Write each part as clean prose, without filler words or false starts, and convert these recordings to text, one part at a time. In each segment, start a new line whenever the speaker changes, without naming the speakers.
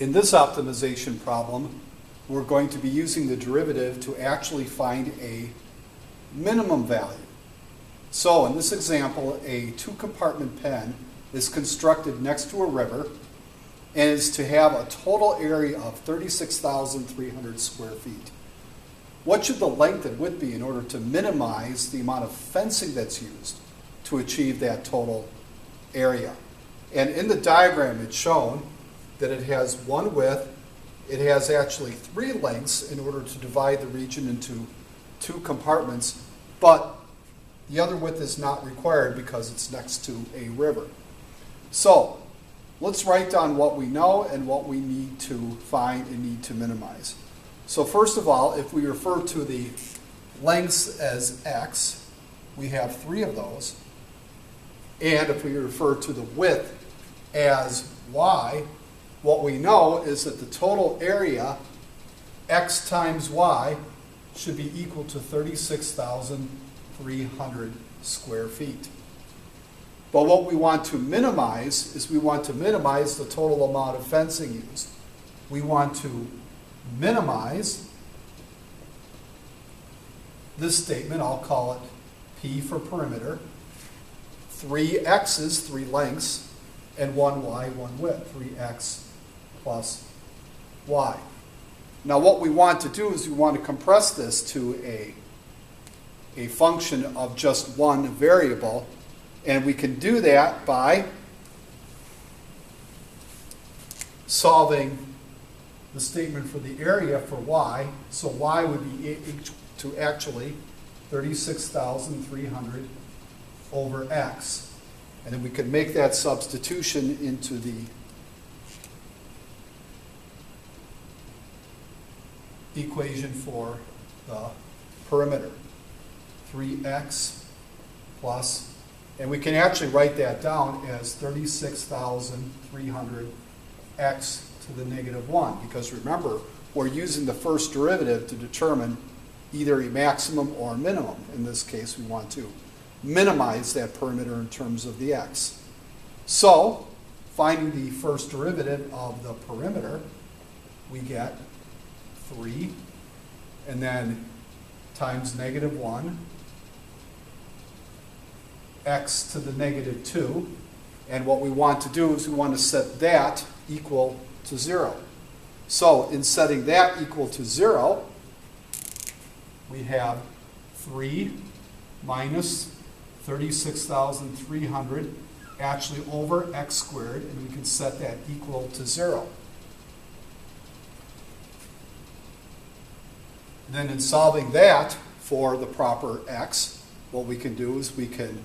In this optimization problem, we're going to be using the derivative to actually find a minimum value. So in this example, a 2-compartment pen is constructed next to a river and is to have a total area of 36,300 square feet. What should the length and width be in order to minimize the amount of fencing that's used to achieve that total area? And in the diagram, it's shown that it has one width. It has actually 3 lengths in order to divide the region into 2 compartments, but the other width is not required because it's next to a river. So let's write down what we know and what we need to find and need to minimize. So first of all, if we refer to the lengths as x, we have 3 of those. And if we refer to the width as y, what we know is that the total area, x times y, should be equal to 36,300 square feet. But what we want to minimize is we want to minimize the total amount of fencing used. We want to minimize this statement, I'll call it P for perimeter, 3 x's, 3 lengths, and 1 y, 1 width, 3x plus y. Now what we want to do is we want to compress this to a function of just one variable, and we can do that by solving the statement for the area for y. So y would be equal to actually 36,300 over x. And then we can make that substitution into the equation for the perimeter. 3x plus, and we can actually write that down as 36,300 x to the negative 1, because remember, we're using the first derivative to determine either a maximum or a minimum. In this case, we want to minimize that perimeter in terms of the x. So, finding the first derivative of the perimeter, we get 3, and then times negative 1, x to the negative 2, and what we want to do is we want to set that equal to 0. So in setting that equal to 0, we have 3 minus 36,300 actually over x squared, and we can set that equal to 0. Then in solving that for the proper x, what we can do is we can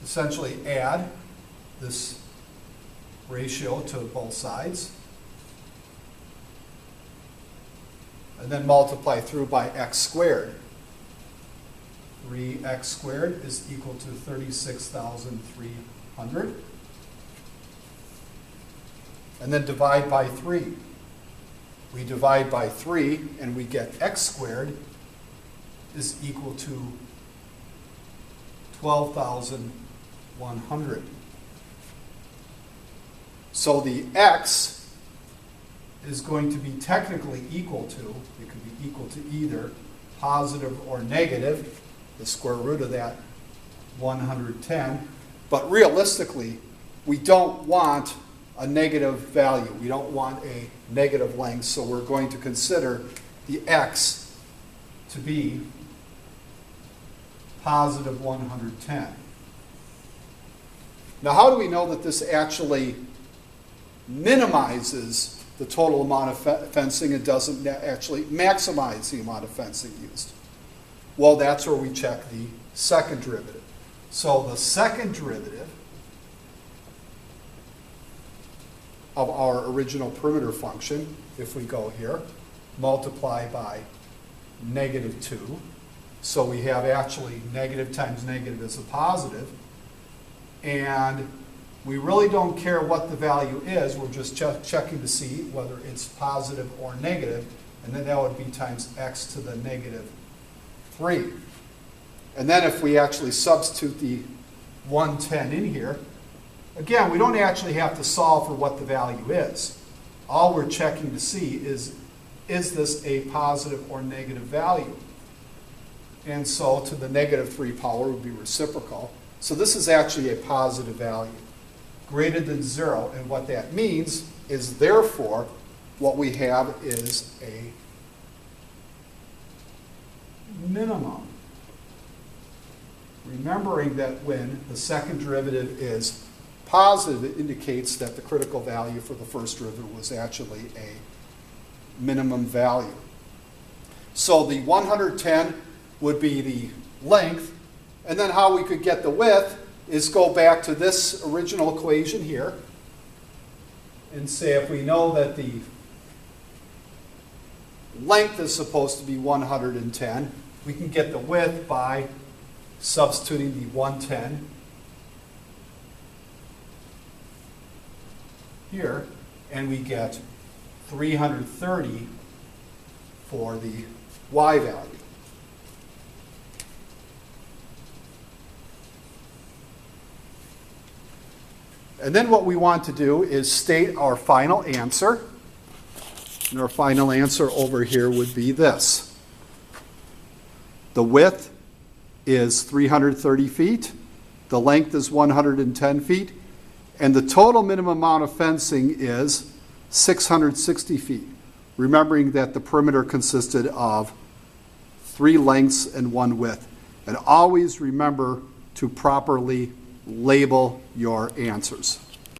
essentially add this ratio to both sides and then multiply through by x squared. 3x squared is equal to 36,300. And then divide by 3. We divide by 3 and we get x squared is equal to 12,100. So the x is going to be technically equal to, it could be equal to either positive or negative, the square root of that 110. But realistically, we don't want a negative value. We don't want a negative length, so we're going to consider the x to be positive 110. Now, how do we know that this actually minimizes the total amount of fencing and doesn't actually maximize the amount of fencing used? Well, that's where we check the second derivative. So the second derivative of our original perimeter function, if we go here, multiply by negative 2. So we have actually negative times negative is a positive. And we really don't care what the value is. We're just checking to see whether it's positive or negative. And then that would be times x to the negative 3. And then if we actually substitute the 110 in here, again, we don't actually have to solve for what the value is. All we're checking to see is this a positive or negative value? And so to the -3 power would be reciprocal. So this is actually a positive value, greater than 0. And what that means is, therefore, what we have is a minimum. Remembering that when the second derivative is positive, it indicates that the critical value for the first derivative was actually a minimum value. So the 110 would be the length, and then how we could get the width is go back to this original equation here and say if we know that the length is supposed to be 110, we can get the width by substituting the 110 here, and we get 330 for the y value. And then what we want to do is state our final answer. And our final answer over here would be this. The width is 330 feet. The length is 110 feet. And the total minimum amount of fencing is 660 feet. Remembering that the perimeter consisted of 3 lengths and 1 width. And always remember to properly label your answers.